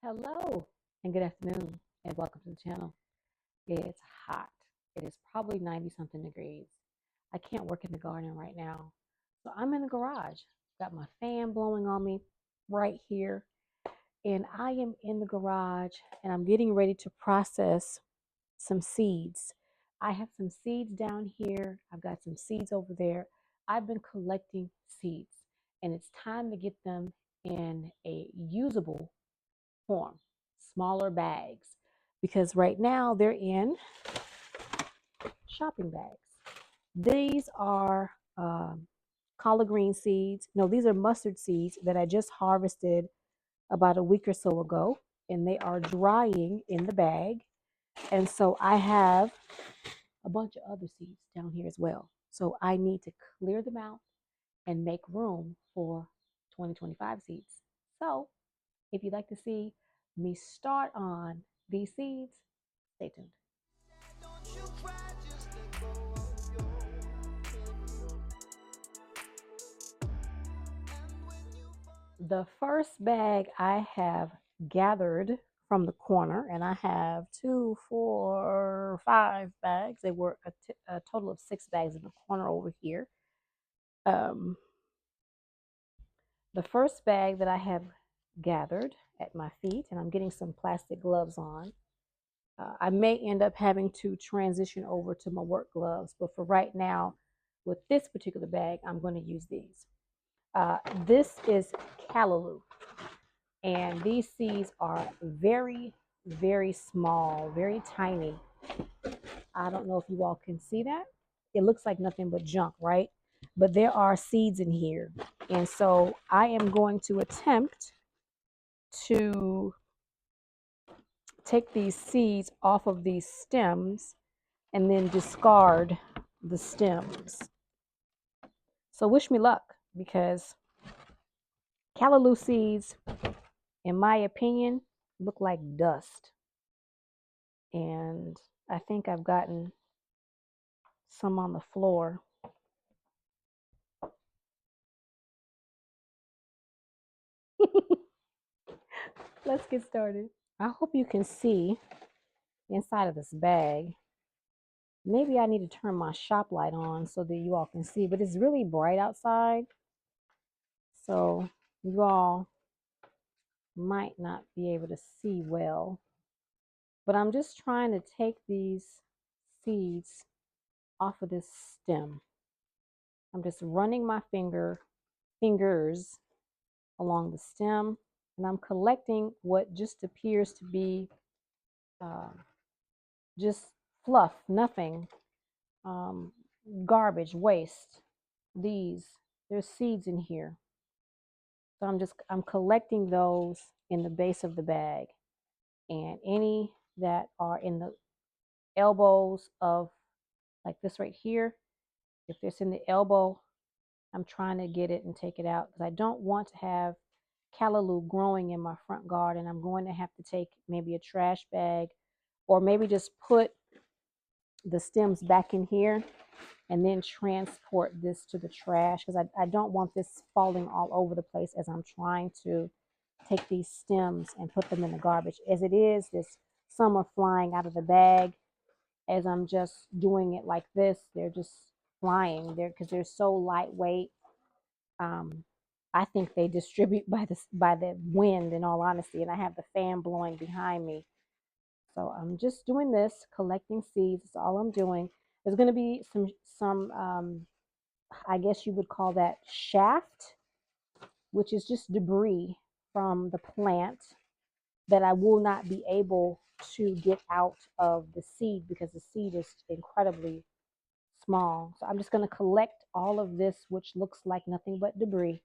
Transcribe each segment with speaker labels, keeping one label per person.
Speaker 1: Hello and good afternoon and welcome to the channel. It's hot. It is probably 90 something degrees. I can't work in the garden right now. So I'm in the garage. Got my fan blowing on me right here. And I am in the garage and I'm getting ready to process some seeds. I have some seeds down here. I've got some seeds over there. I've been collecting seeds and it's time to get them in a usable form, smaller bags, because right now they're in shopping bags. These are collard green seeds. No, these are mustard seeds that I just harvested about a week or so ago, and they are drying in the bag. And so I have a bunch of other seeds down here as well. So I need to clear them out and make room for 2025 seeds. So if you'd like to see me start on these seeds, stay tuned. The first bag I have gathered from the corner, and I have 2, 4, 5 bags. They were a total of 6 bags in the corner over here. Um, the first bag that I have gathered at my feet, and I'm getting some plastic gloves on. I may end up having to transition over to my work gloves, but for right now, with this particular bag, I'm going to use these. This is callaloo, and these seeds are very, very small, very tiny. I don't know if you all can see that. It looks like nothing but junk, right? But there are seeds in here, and so I am going to attempt to take these seeds off of these stems and then discard the stems. So wish me luck, because callaloo seeds, in my opinion, look like dust. And I think I've gotten some on the floor. Let's get started. I hope you can see inside of this bag. Maybe I need to turn my shop light on so that you all can see, but it's really bright outside. So you all might not be able to see well. But I'm just trying to take these seeds off of this stem. I'm just running my fingers along the stem, and I'm collecting what just appears to be just fluff, nothing, um, garbage, waste. There's seeds in here. So I'm collecting those in the base of the bag, and any that are in the elbows of, like this right here, if it's in the elbow, I'm trying to get it and take it out, because I don't want to have callaloo growing in my front garden. I'm going to have to take maybe a trash bag, or maybe just put the stems back in here and then transport this to the trash, because I don't want this falling all over the place as I'm trying to take these stems and put them in the garbage. As it is, some are flying out of the bag as I'm just doing it like this. They're just flying there because they're so lightweight. I think they distribute by the wind, in all honesty, and I have the fan blowing behind me. So I'm just doing this, collecting seeds. That's all I'm doing. There's going to be some I guess you would call that shaft, which is just debris from the plant that I will not be able to get out of the seed, because the seed is incredibly small. So I'm just going to collect all of this, which looks like nothing but debris.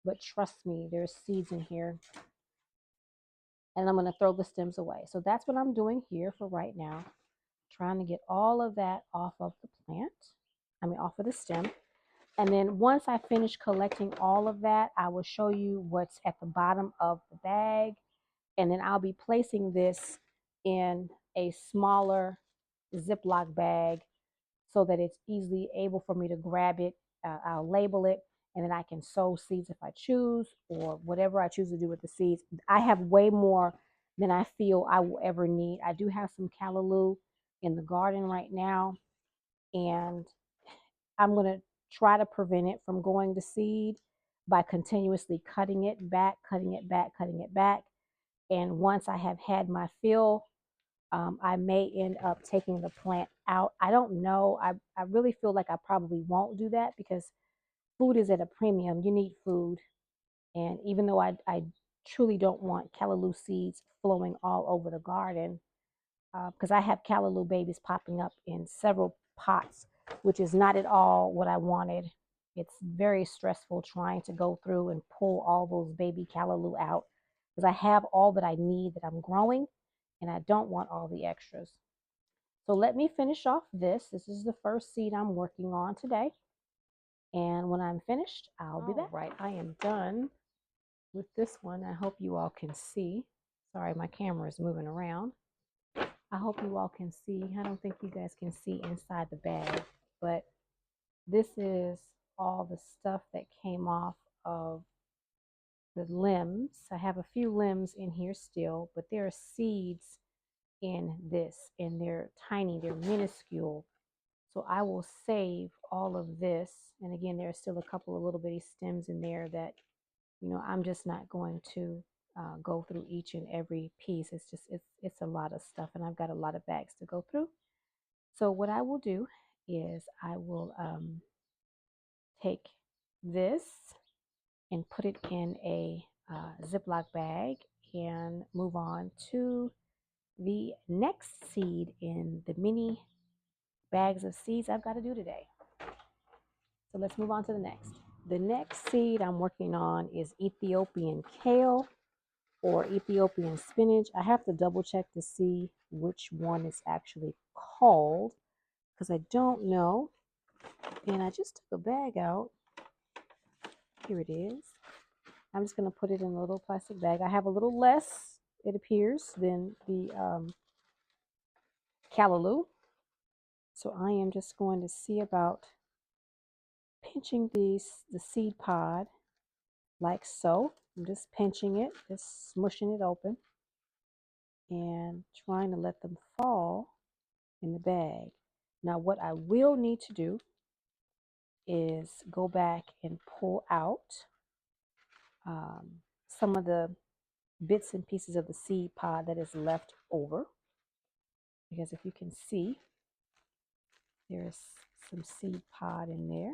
Speaker 1: But trust me, there's seeds in here. And I'm going to throw the stems away. So that's what I'm doing here for right now. Trying to get all of that off of the plant. Off of the stem. And then once I finish collecting all of that, I will show you what's at the bottom of the bag. And then I'll be placing this in a smaller Ziploc bag so that it's easily able for me to grab it. I'll label it, and then I can sow seeds if I choose, or whatever I choose to do with the seeds. I have way more than I feel I will ever need. I do have some callaloo in the garden right now, and I'm going to try to prevent it from going to seed by continuously cutting it back, cutting it back, cutting it back. And once I have had my fill, I may end up taking the plant out. I don't know. I really feel like I probably won't do that because food is at a premium. You need food. And even though I truly don't want callaloo seeds flowing all over the garden, because I have callaloo babies popping up in several pots, which is not at all what I wanted. It's very stressful trying to go through and pull all those baby callaloo out because I have all that I need that I'm growing, and I don't want all the extras. So let me finish off this. This is the first seed I'm working on today. And when I'm finished, I'll be back. Right, I am done with this one. I hope you all can see. Sorry, my camera is moving around. I hope you all can see. I don't think you guys can see inside the bag, but this is all the stuff that came off of the limbs. I have a few limbs in here still, but there are seeds in this, and they're tiny, they're minuscule. So I will save all of this. And again, there are still a couple of little bitty stems in there that, you know, I'm just not going to go through each and every piece. It's just, it's a lot of stuff, and I've got a lot of bags to go through. So what I will do is I will take this and put it in a Ziploc bag and move on to the next seed in the mini bags of seeds I've got to do today. So let's move on to the next. The next seed I'm working on is Ethiopian kale or Ethiopian spinach. I have to double check to see which one it's actually called because I don't know. And I just took a bag out. Here it is. I'm just going to put it in a little plastic bag. I have a little less, it appears, than the callaloo. So I am just going to see about pinching the seed pod like so. I'm just pinching it, just smushing it open, and trying to let them fall in the bag. Now what I will need to do is go back and pull out some of the bits and pieces of the seed pod that is left over, because if you can see, there's some seed pod in there,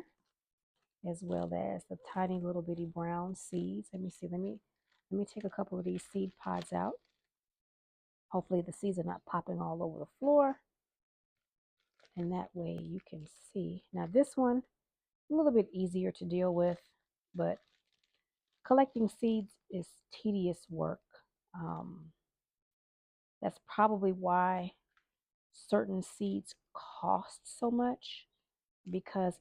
Speaker 1: as well as the tiny little bitty brown seeds. Let me see, let me take a couple of these seed pods out. Hopefully the seeds are not popping all over the floor, and that way you can see. Now this one, a little bit easier to deal with, but collecting seeds is tedious work. That's probably why certain seeds cost so much, because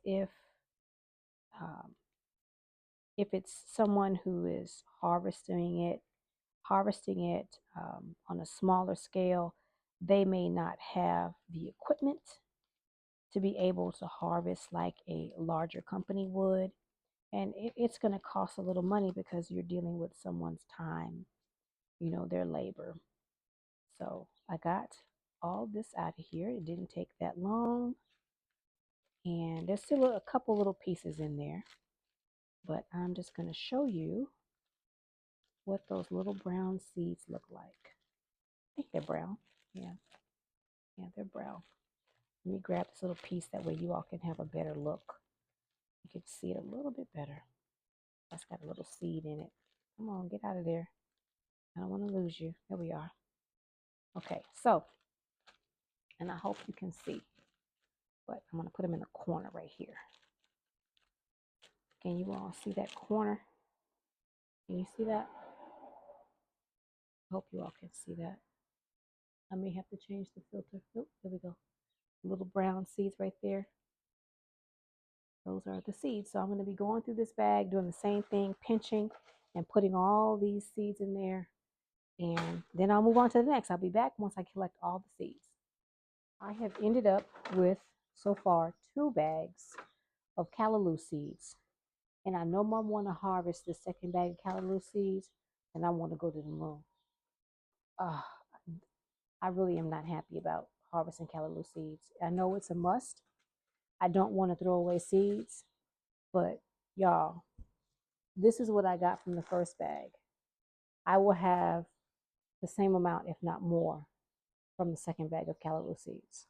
Speaker 1: um, if it's someone who is harvesting it on a smaller scale, they may not have the equipment to be able to harvest like a larger company would. And it's going to cost a little money because you're dealing with someone's time, you know, their labor. So I got all this out of here. It didn't take that long. And there's still a couple little pieces in there. But I'm just going to show you what those little brown seeds look like. I think they're brown. Yeah, they're brown. Let me grab this little piece, that way you all can have a better look. You can see it a little bit better. That's got a little seed in it. Come on, get out of there. I don't want to lose you. There we are. Okay, so, and I hope you can see, but I'm going to put them in the corner right here. Can you all see that corner? Can you see that? I hope you all can see that. I may have to change the filter. Nope, there we go. Little brown seeds right there. Those are the seeds. So I'm going to be going through this bag, doing the same thing, pinching and putting all these seeds in there. And then I'll move on to the next. I'll be back once I collect all the seeds. I have ended up with, so far, 2 bags of callaloo seeds. And I know Mom want to harvest the second bag of callaloo seeds, and I want to go to the moon. I really am not happy about harvesting callaloo seeds. I know it's a must. I don't want to throw away seeds, but y'all, this is what I got from the first bag. I will have the same amount, if not more, from the second bag of callaloo seeds.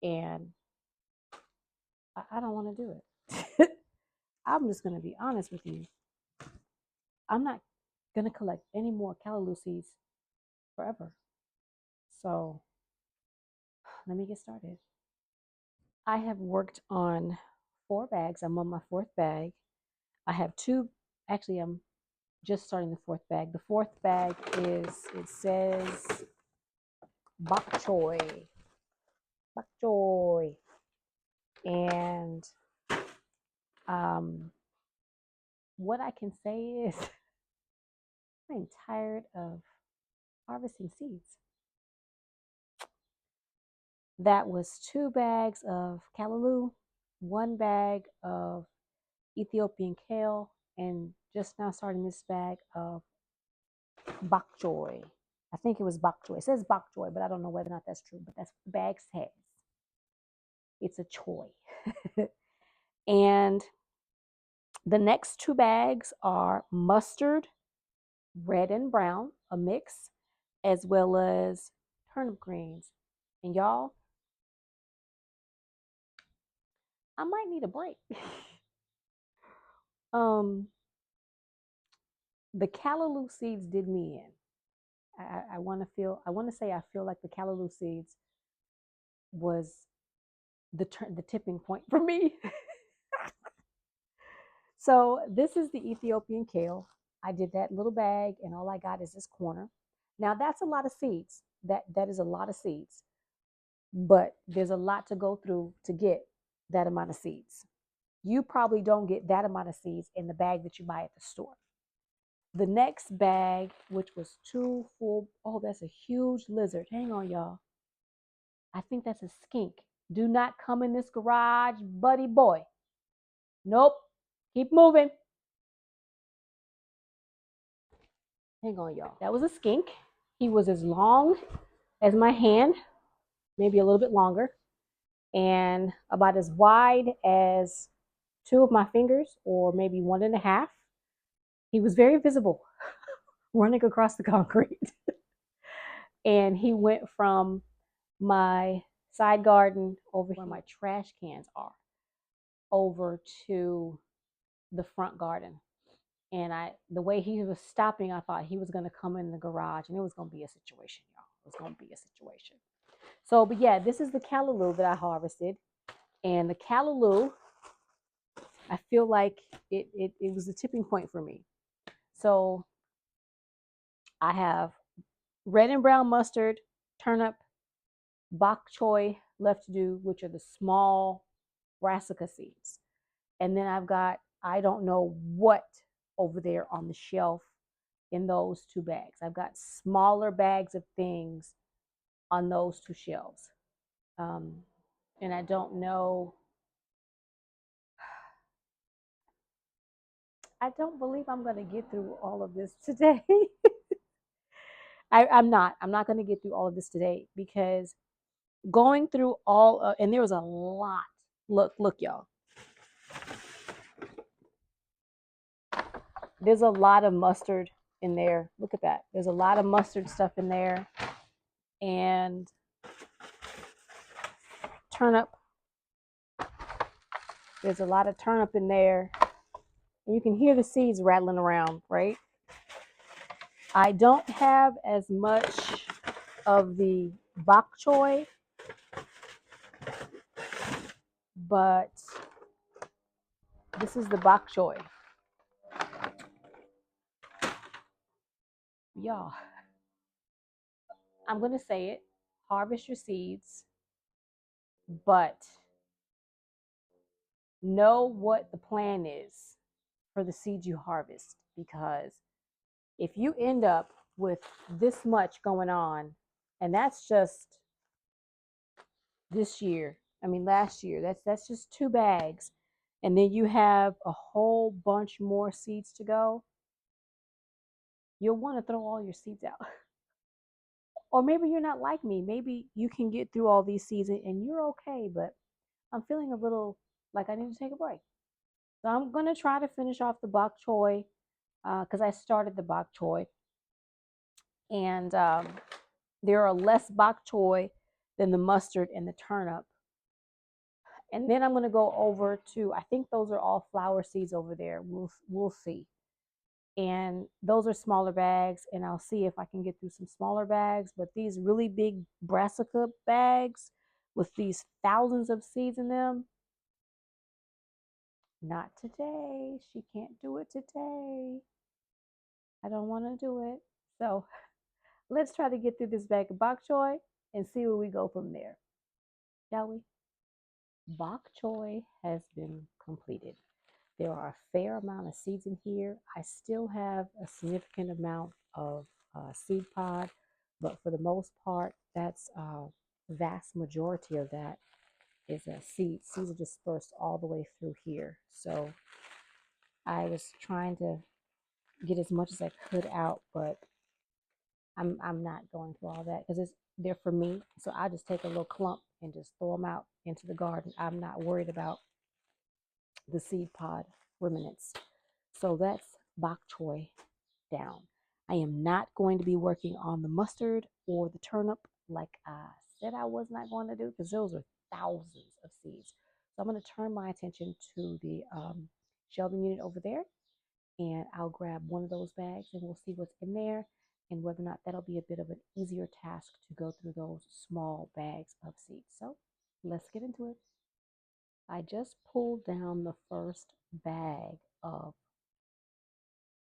Speaker 1: And I don't want to do it. I'm just going to be honest with you. I'm not going to collect any more callaloo seeds forever. So let me get started. I have worked on 4 bags. I'm on my 4th bag. I have 2, actually, I'm just starting the 4th bag. The 4th bag is, it says bok choy. Bok choy. And what I can say is I'm tired of harvesting seeds. That was 2 bags of callaloo, 1 bag of Ethiopian kale, and just now starting this bag of bok choy. I think it was bok choy. It says bok choy, but I don't know whether or not that's true, but that's what the bag says. It's a choy. And the next 2 bags are mustard, red and brown, a mix, as well as turnip greens. And y'all, I might need a break. The callaloo seeds did me in. I want to say I feel like the callaloo seeds was the tipping point for me. So this is the Ethiopian kale. I did that little bag, and all I got is this corner. Now that's a lot of seeds. That is a lot of seeds, but there's a lot to go through to get that amount of seeds. You probably don't get that amount of seeds in the bag that you buy at the store. The next bag, which was 2 full, oh, that's a huge lizard. Hang on, y'all. I think that's a skink. Do not come in this garage, buddy boy. Nope. Keep moving. Hang on, y'all. That was a skink. He was as long as my hand, maybe a little bit longer, and about as wide as 2 of my fingers, or maybe 1.5. He was very visible running across the concrete. And he went from my side garden over where my trash cans are over to the front garden. And the way he was stopping, I thought he was going to come in the garage, and it was going to be a situation, y'all. It was going to be a situation. So, but yeah, this is the callaloo that I harvested. And the callaloo, I feel like it was the tipping point for me. So I have red and brown mustard, turnip, bok choy left to do, which are the small brassica seeds. And then I've got, I don't know what over there on the shelf in those 2 bags. I've got smaller bags of things on those 2 shelves. And I don't know. I don't believe I'm going to get through all of this today. I'm not. I'm not going to get through all of this today because going through and there was a lot. Look, y'all. There's a lot of mustard in there. Look at that. There's a lot of mustard stuff in there. And turnip. There's a lot of turnip in there. And you can hear the seeds rattling around, right? I don't have as much of the bok choy, but this is the bok choy. Y'all, I'm going to say it. Harvest your seeds, but know what the plan is for the seeds you harvest, because if you end up with this much going on, and that's just this year, I mean last year, that's just 2 bags, and then you have a whole bunch more seeds to go, you'll want to throw all your seeds out. Or maybe you're not like me. Maybe you can get through all these seasons and you're okay, but I'm feeling a little like I need to take a break. So I'm going to try to finish off the bok choy because I started the bok choy. And there are less bok choy than the mustard and the turnip. And then I'm going to go over to, I think those are all flower seeds over there. We'll see. And those are smaller bags, and I'll see if I can get through some smaller bags. But these really big brassica bags with these thousands of seeds in them, not today. She can't do it today. I don't want to do it. So let's try to get through this bag of bok choy and see where we go from there. Shall we? Bok choy has been completed. There are a fair amount of seeds in here. I still have a significant amount of seed pod, but for the most part, that's the vast majority of that is a seed. Seeds are dispersed all the way through here. So I was trying to get as much as I could out, but I'm not going through all that because they're for me. So I just take a little clump and just throw them out into the garden. I'm not worried about the seed pod remnants. So that's bok choy down. I am not going to be working on the mustard or the turnip like I said I was not going to do because those are thousands of seeds. So I'm going to turn my attention to the shelving unit over there, and I'll grab one of those bags and we'll see what's in there and whether or not that'll be a bit of an easier task to go through those small bags of seeds. So let's get into it. I just pulled down the first bag of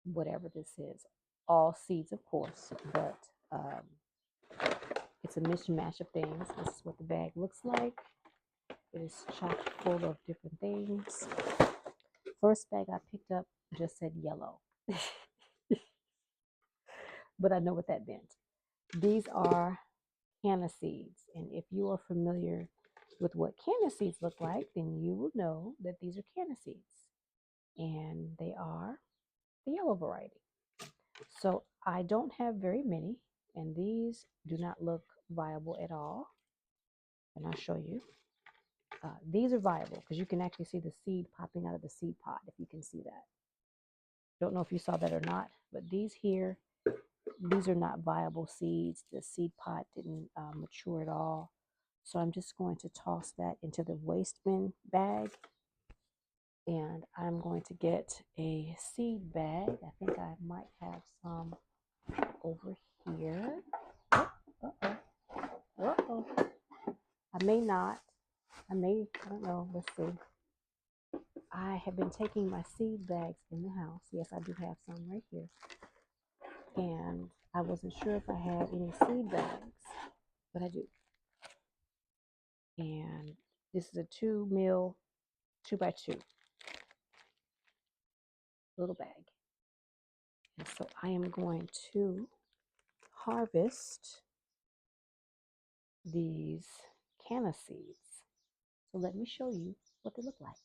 Speaker 1: whatever this is. All seeds, of course, but it's a mishmash of things. This is what the bag looks like. It is chock full of different things. First bag I picked up just said yellow, but I know what that meant. These are canna seeds, and if you are familiar with what canna seeds look like, then you will know that these are canna seeds, and they are the yellow variety. So I don't have very many, and these do not look viable at all. And I'll show you. These are viable because you can actually see the seed popping out of the seed pod, if you can see that. Don't know if you saw that or not, but these here, these are not viable seeds. The seed pod didn't mature at all. So I'm just going to toss that into the waste bin bag. And I'm going to get a seed bag. I think I might have some over here. Uh-oh. Uh-oh. I may not. I don't know. Let's see. I have been taking my seed bags in the house. Yes, I do have some right here. And I wasn't sure if I had any seed bags, but I do. And this is a 2 mil 2x2 little bag. And so I am going to harvest these canna seeds. So let me show you what they look like.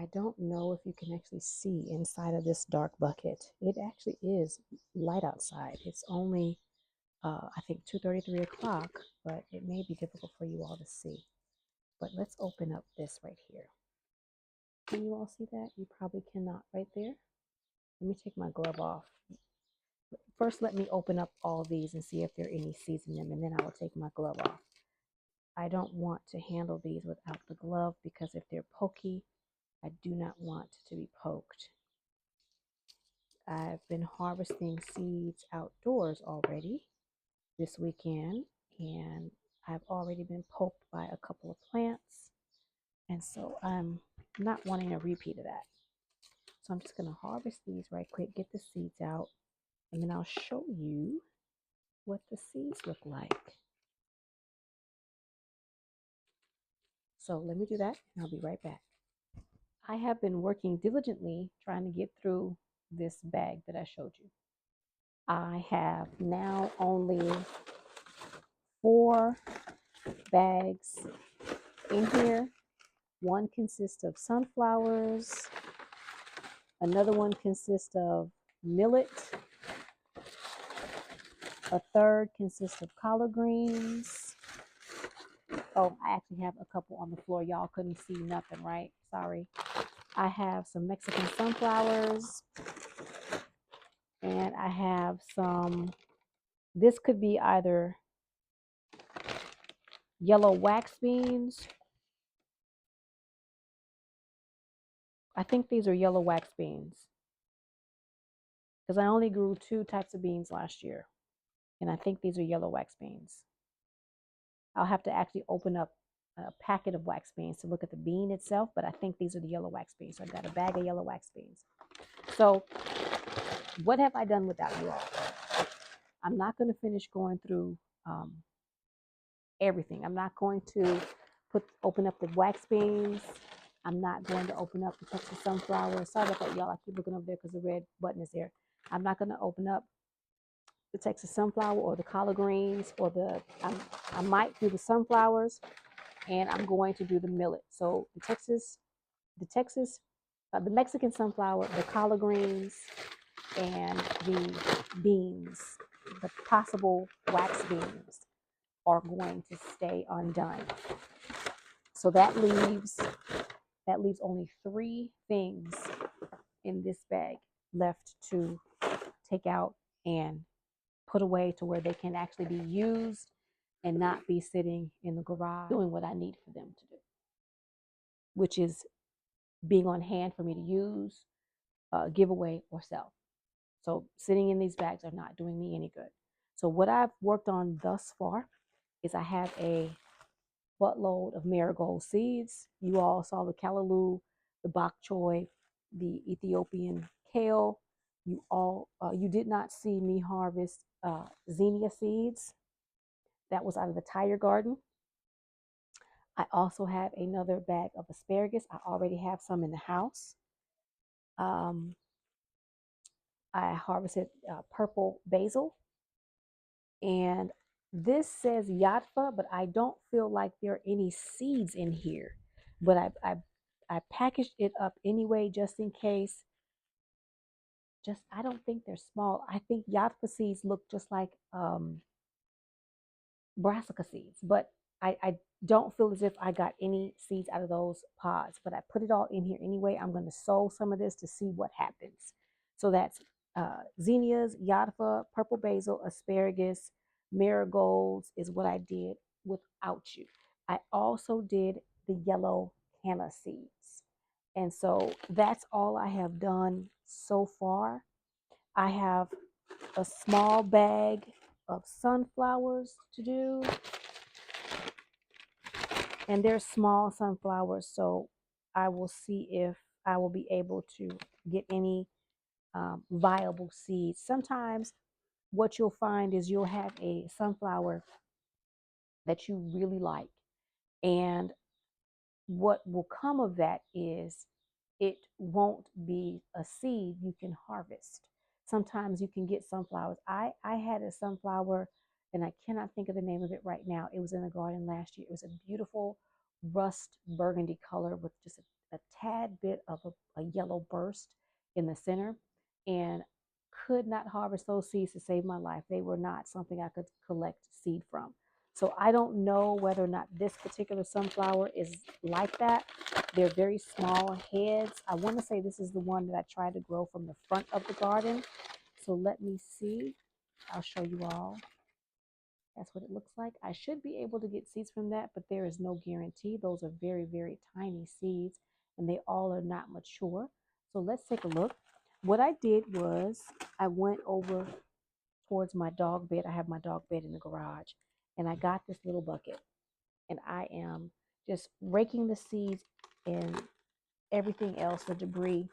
Speaker 1: I don't know if you can actually see inside of this dark bucket. It actually is light outside. It's only, I think, 2:30, 3 o'clock, but it may be difficult for you all to see. But let's open up this right here. Can you all see that? You probably cannot right there. Let me take my glove off. First, let me open up all these and see if there are any seeds in them, and then I will take my glove off. I don't want to handle these without the glove because if they're pokey, I do not want to be poked. I've been harvesting seeds outdoors already this weekend, and I've already been poked by a couple of plants, and so I'm not wanting a repeat of that. So I'm just going to harvest these right quick, get the seeds out, and then I'll show you what the seeds look like. So let me do that, and I'll be right back. I have been working diligently trying to get through this bag that I showed you. I have now only 4 bags in here. One consists of sunflowers. Another one consists of millet. A third consists of collard greens. Oh, I actually have a couple on the floor. Y'all couldn't see nothing, right? Sorry. I have some Mexican sunflowers. And I have some, this could be either yellow wax beans. I think these are yellow wax beans because I only grew 2 types of beans last year. And I think these are yellow wax beans. I'll have to actually open up a packet of wax beans to look at the bean itself, but I think these are the yellow wax beans. So I've got a bag of yellow wax beans. So what have I done without you all? I'm not going to finish going through everything. I'm not going to open up the wax beans. I'm not going to open up the Texas sunflower. Sorry about that, y'all. I keep looking over there because the red button is there. I'm not going to open up the Texas sunflower or the collard greens or I might do the sunflowers, and I'm going to do the millet. So the Mexican sunflower, the collard greens, and the beans, the possible wax beans, are going to stay undone. So that leaves only 3 things in this bag left to take out and put away to where they can actually be used and not be sitting in the garage doing what I need for them to do, which is being on hand for me to use, give away, or sell. So sitting in these bags are not doing me any good. So what I've worked on thus far is I have a buttload of marigold seeds. You all saw the callaloo, the bok choy, the Ethiopian kale. You did not see me harvest zinnia seeds. That was out of the Tire Garden. I also have another bag of asparagus. I already have some in the house. I harvested purple basil. And this says Yatfa, but I don't feel like there are any seeds in here. But I packaged it up anyway, just in case. I don't think they're small. I think Yatfa seeds look just like brassica seeds, but I don't feel as if I got any seeds out of those pods. But I put it all in here anyway. I'm going to sow some of this to see what happens. So that's zinnias, Yatfa, purple basil, asparagus, marigolds is what I did without you. I also did the yellow canna seeds. And so that's all I have done so far. I have a small bag of sunflowers to do. And they're small sunflowers, so I will see if I will be able to get any viable seeds. Sometimes what you'll find is you'll have a sunflower that you really like, and what will come of that is it won't be a seed you can harvest. Sometimes you can get sunflowers. I had a sunflower, and I cannot think of the name of it right now. It was in the garden last year. It was a beautiful rust burgundy color with just a tad bit of a yellow burst in the center, and could not harvest those seeds to save my life. They were not something I could collect seed from. So I don't know whether or not this particular sunflower is like that. They're very small heads. I want to say this is the one that I tried to grow from the front of the garden. So let me see. I'll show you all. That's what it looks like. I should be able to get seeds from that, but there is no guarantee. Those are very, very tiny seeds, and they all are not mature. So let's take a look. What I did was I went over towards my dog bed. I have my dog bed in the garage, and I got this little bucket, and I am just raking the seeds and everything else, the debris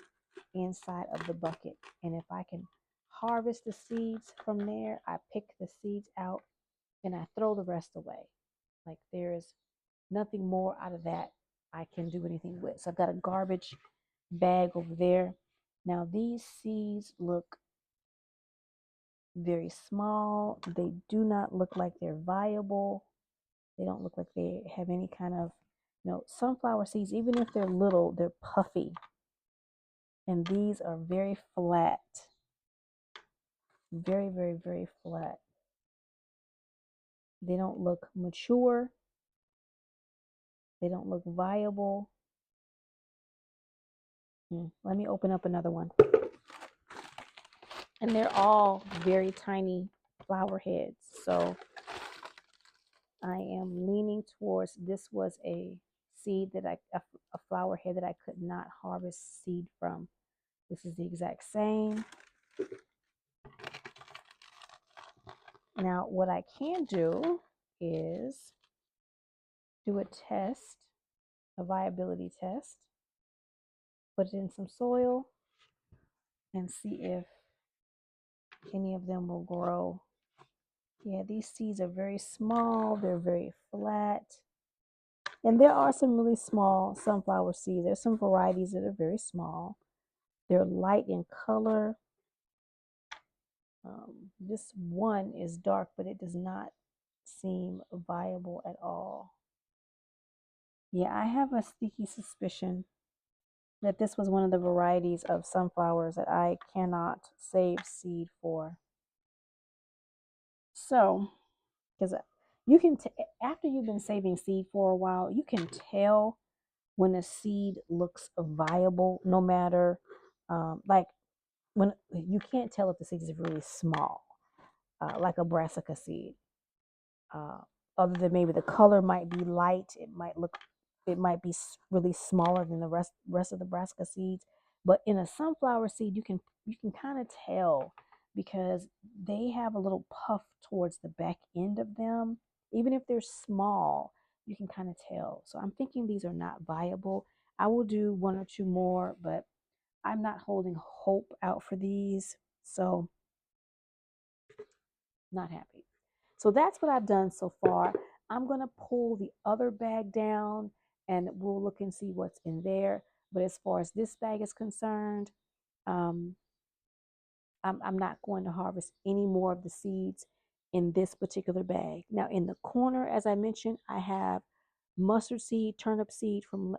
Speaker 1: inside of the bucket. And if I can harvest the seeds from there, I pick the seeds out and I throw the rest away. Like there is nothing more out of that I can do anything with. So I've got a garbage bag over there. Now these seeds look very small. They do not look like they're viable. They don't look like they have any kind of, sunflower seeds, even if they're little, they're puffy. And these are very flat. Very, very, very flat. They don't look mature. They don't look viable. Let me open up another one. And they're all very tiny flower heads. So I am leaning towards this was a seed that a flower head that I could not harvest seed from. This is the exact same. Now, what I can do is do a test, a viability test, put it in some soil and see if any of them will grow. Yeah, these seeds are very small. They're very flat. And there are some really small sunflower seeds. There's some varieties that are very small. They're light in color. This one is dark, but it does not seem viable at all. Yeah, I have a sneaky suspicion that this was one of the varieties of sunflowers that I cannot save seed for. So, because you can, after you've been saving seed for a while, you can tell when a seed looks viable, no matter, like when you can't tell if the seed is really small, like a brassica seed. Other than maybe the color might be light, it might be really smaller than the rest of the brassica seeds. But in a sunflower seed, you can kind of tell because they have a little puff towards the back end of them. Even if they're small, you can kind of tell. So I'm thinking these are not viable. I will do one or two more, but I'm not holding hope out for these. So not happy. So that's what I've done so far. I'm going to pull the other bag down and we'll look and see what's in there. But as far as this bag is concerned, I'm not going to harvest any more of the seeds in this particular bag. Now in the corner, as I mentioned, I have mustard seed, turnip seed from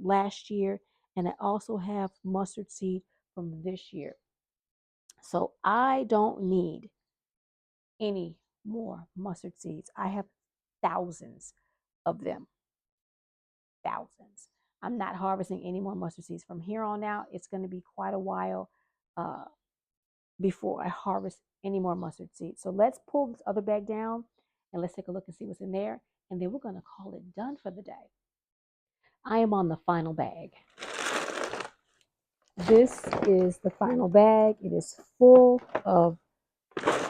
Speaker 1: last year, and I also have mustard seed from this year. So I don't need any more mustard seeds. I have thousands of them. Thousands. I'm not harvesting any more mustard seeds. From here on out, it's going to be quite a while before I harvest any more mustard seeds. So let's pull this other bag down and let's take a look and see what's in there. And then we're going to call it done for the day. I am on the final bag. This is the final bag. It is full of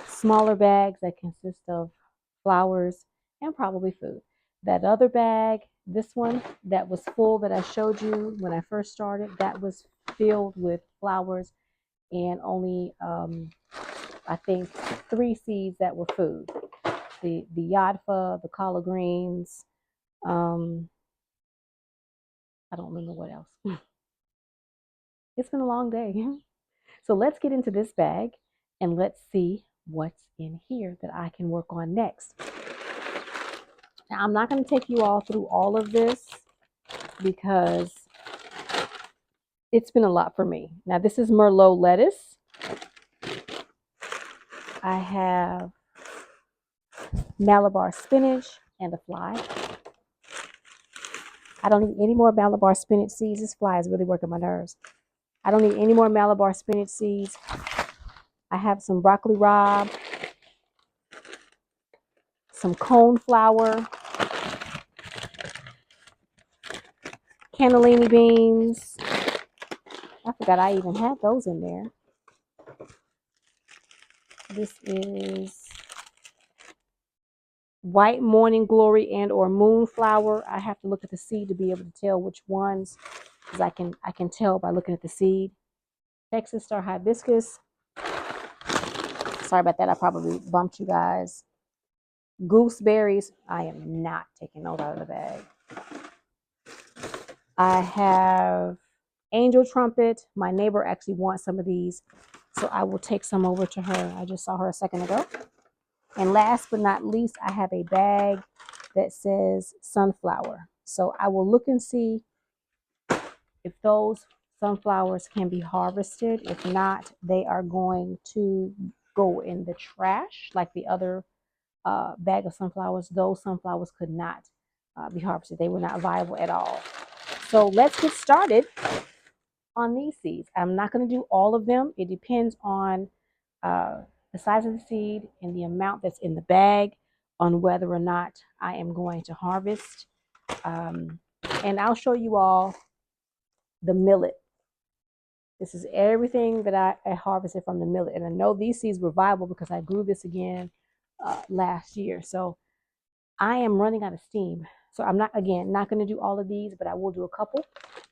Speaker 1: smaller bags that consist of flowers and probably food. That other bag, this one that was full that I showed you when I first started, that was filled with flowers and only I think 3 seeds that were food. The yadfa, the collard greens, I don't remember what else. It's been a long day. So let's get into this bag and let's see what's in here that I can work on next. Now, I'm not going to take you all through all of this because it's been a lot for me. Now, this is Merlot lettuce. I have Malabar spinach and a fly. I don't need any more Malabar spinach seeds. This fly is really working my nerves. I don't need any more Malabar spinach seeds. I have some broccoli rabe, some cone flour, cannellini beans. I forgot I even had those in there. This is white morning glory and or moonflower. I have to look at the seed to be able to tell which ones, because I can tell by looking at the seed. Texas star hibiscus. Sorry about that. I probably bumped you guys. Gooseberries. I am not taking those out of the bag. I have angel trumpet. My neighbor actually wants some of these, so I will take some over to her. I just saw her a second ago. And last but not least, I have a bag that says sunflower. So I will look and see if those sunflowers can be harvested. If not, they are going to go in the trash like the other bag of sunflowers, those sunflowers could not be harvested. They were not viable at all. So let's get started on these seeds. I'm not going to do all of them. It depends on the size of the seed and the amount that's in the bag on whether or not I am going to harvest. Um, and I'll show you all the millet. This is everything that I harvested from the millet. And I know these seeds were viable because I grew this again last year. So I am running out of steam. So I'm not, again, not going to do all of these, but I will do a couple.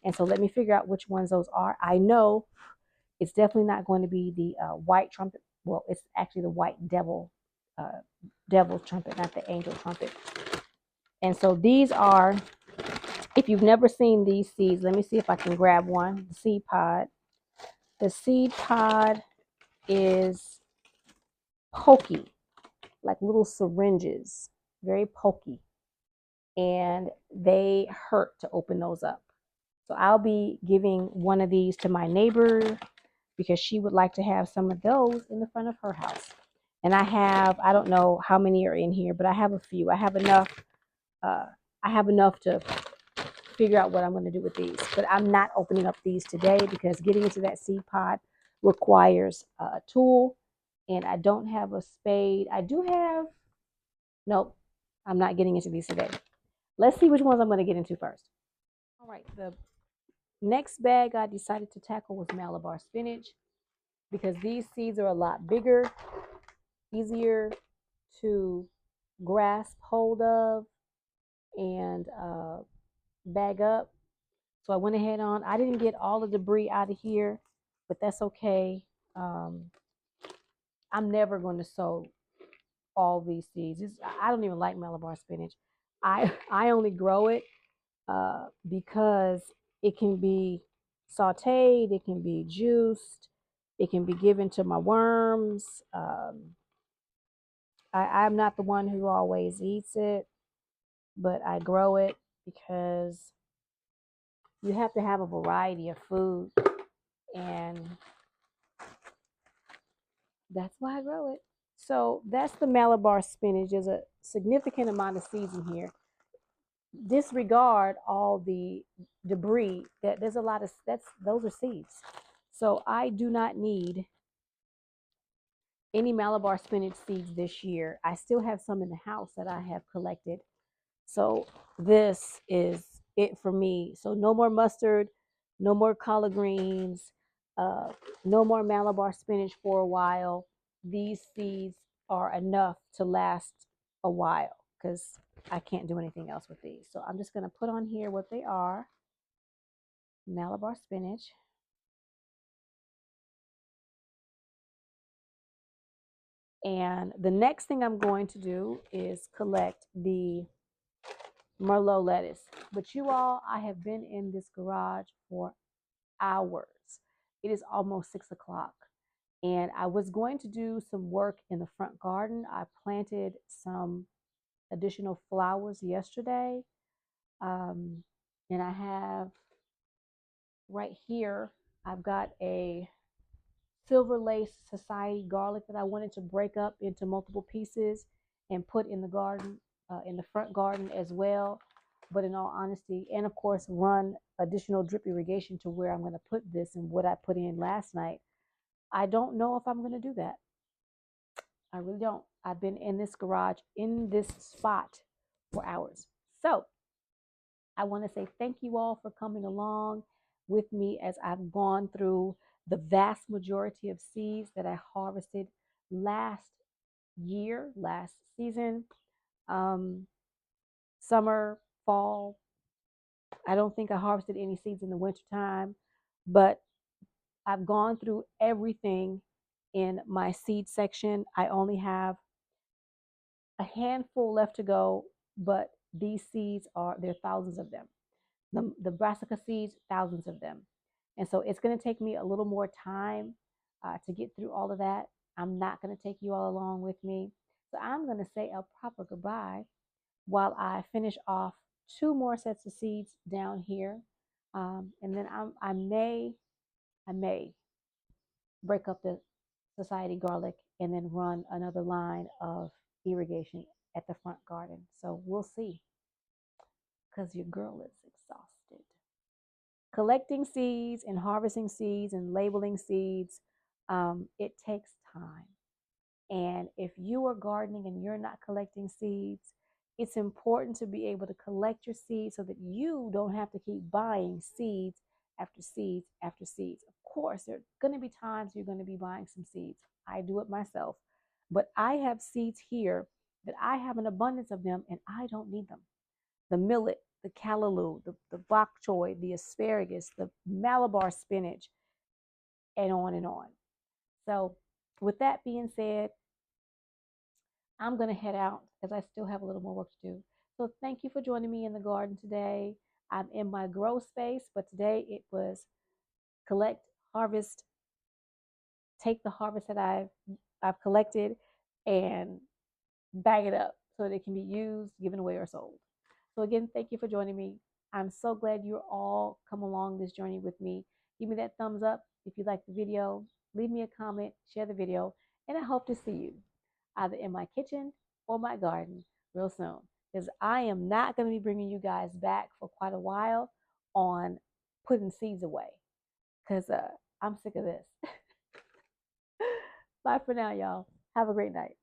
Speaker 1: And so let me figure out which ones those are. I know it's definitely not going to be the white trumpet. Well, it's actually the white devil trumpet, not the angel trumpet. And so these are, if you've never seen these seeds, let me see if I can grab one. The seed pod. The seed pod is pokey, like little syringes, very pokey. And they hurt to open those up. So I'll be giving one of these to my neighbor because she would like to have some of those in the front of her house. And I don't know how many are in here, but I have a few. Uh, I have enough to figure out what I'm going to do with these. But I'm not opening up these today because getting into that seed pod requires a tool. And I don't have a spade. Nope, I'm not getting into these today. Let's see which ones I'm going to get into first. All right, the next bag I decided to tackle was Malabar spinach because these seeds are a lot bigger, easier to grasp hold of and bag up. So I went ahead on. I didn't get all the debris out of here, but that's okay. Um, I'm never going to sow all these seeds. I don't even like Malabar spinach. I only grow it because it can be sauteed, it can be juiced, it can be given to my worms. I'm not the one who always eats it, but I grow it because you have to have a variety of food, and that's why I grow it. So that's the Malabar spinach. There's a significant amount of seeds in here. Disregard all the debris. There's a lot of those are seeds. So I do not need any Malabar spinach seeds this year. I still have some in the house that I have collected. So this is it for me. So no more mustard, no more collard greens, uh, no more Malabar spinach for a while. These seeds are enough to last a while because I can't do anything else with these. So I'm just going to put on here what they are. Malabar spinach. And the next thing I'm going to do is collect the Merlot lettuce. But you all, I have been in this garage for hours. It is almost 6 o'clock. And I was going to do some work in the front garden. I planted some additional flowers yesterday. And I have right here, I've got a silver lace society garlic that I wanted to break up into multiple pieces and put in the garden, in the front garden as well. But in all honesty, and of course, run additional drip irrigation to where I'm going to put this and what I put in last night. I don't know if I'm going to do that. I really don't. I've been in this garage, in this spot for hours. So I want to say thank you all for coming along with me as I've gone through the vast majority of seeds that I harvested last year, last season, um, summer, fall. I don't think I harvested any seeds in the wintertime, but I've gone through everything in my seed section. I only have a handful left to go, but these seeds there are thousands of them. The brassica seeds, thousands of them. And so it's going to take me a little more time to get through all of that. I'm not going to take you all along with me. So I'm going to say a proper goodbye while I finish off two more sets of seeds down here. And then I may break up the society garlic and then run another line of irrigation at the front garden. So we'll see, because your girl is exhausted. Collecting seeds and harvesting seeds and labeling seeds, it takes time. And if you are gardening and you're not collecting seeds, it's important to be able to collect your seeds so that you don't have to keep buying seeds after seeds after seeds. Of course, there are going to be times you're going to be buying some seeds. I do it myself. But I have seeds here that I have an abundance of them and I don't need them. The millet, the callaloo, the bok choy, the asparagus, the Malabar spinach, and on and on. So, with that being said, I'm going to head out because I still have a little more work to do. So, thank you for joining me in the garden today. I'm in my grow space, but today it was collect, harvest, take the harvest that I've collected and bag it up so that it can be used, given away, or sold. So again, thank you for joining me. I'm so glad you're all come along this journey with me. Give me that thumbs up if you like the video. Leave me a comment, share the video, and I hope to see you either in my kitchen or my garden real soon. Because I am not going to be bringing you guys back for quite a while on putting seeds away. Because I'm sick of this. Bye for now, y'all. Have a great night.